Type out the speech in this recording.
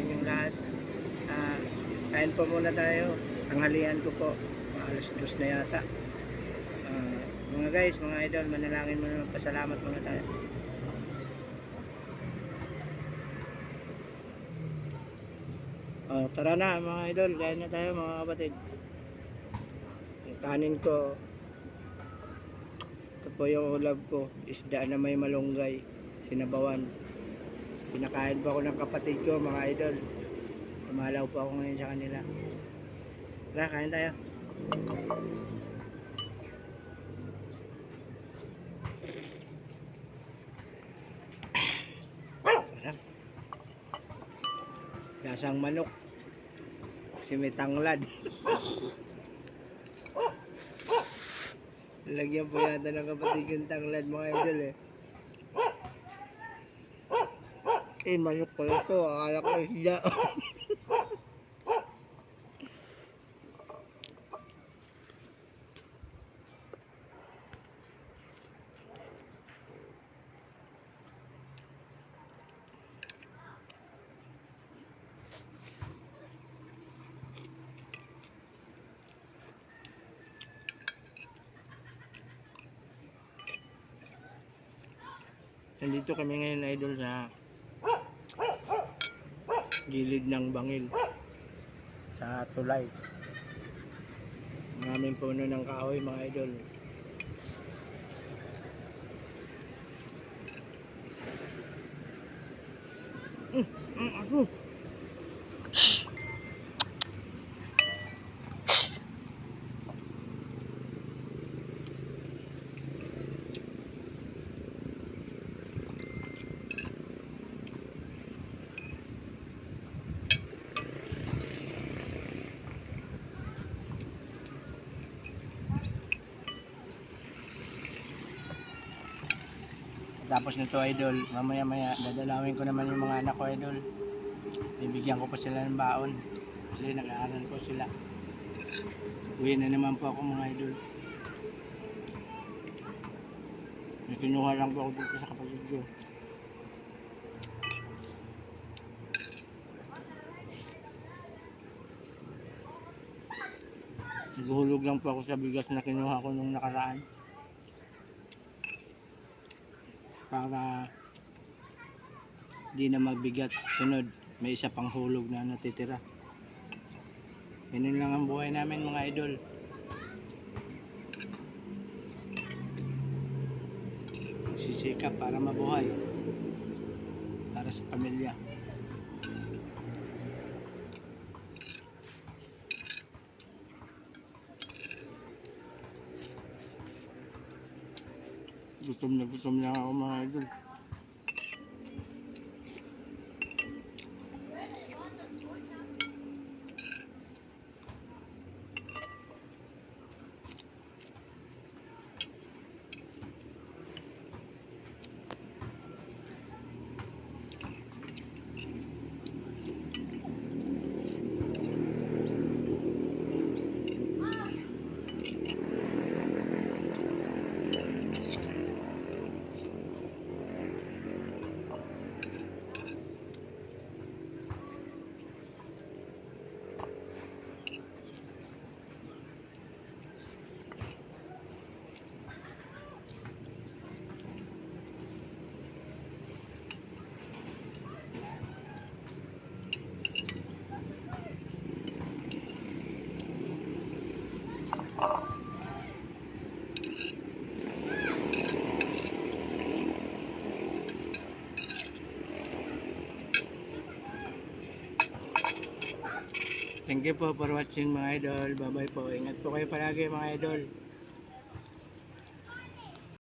inyong lahat. Kain po muna tayo. Tanghalian ko po. Alas 2 na yata. Mga guys, mga idol, manalangin muna, pasalamat muna tayo. Tara na mga idol, kain na tayo mga kapatid. Ang kanin ko, ito po yung ulam ko, isda na may malunggay, sinabawan. Pinakain po ako ng kapatid ko mga idol. Tumalaw po ako ngayon sa kanila. Tara, kain tayo. Lasang manok. Kasi may tanglad. Lagyan po yata ng kapatid yung tanglad mga idol eh. Manok ko ito. Akala ko isda. Nandito kami ngayon idol sa gilid ng bangil sa tulay. Maraming puno ng kahoy mga idol. Tapos nito idol, mamaya dadalawin ko naman yung mga anak ko idol. Bibigyan ko pa sila ng baon kasi nag-aaral po sila. Uwi na naman po ako mga idol. May kinuha lang po ako dito sa kapatid ko. Naguhulog lang po ako sa bigas na kinuha ko nung nakaraan. Para di na magbigat. Sunod, may isa pang hulog na natitira. Ganun lang ang buhay namin mga idol. Sisikap para mabuhay. Para sa pamilya. Gutom na ako mga idol. Thank you po for watching mga idol. Bye bye po. Ingat po kayo palagi mga idol.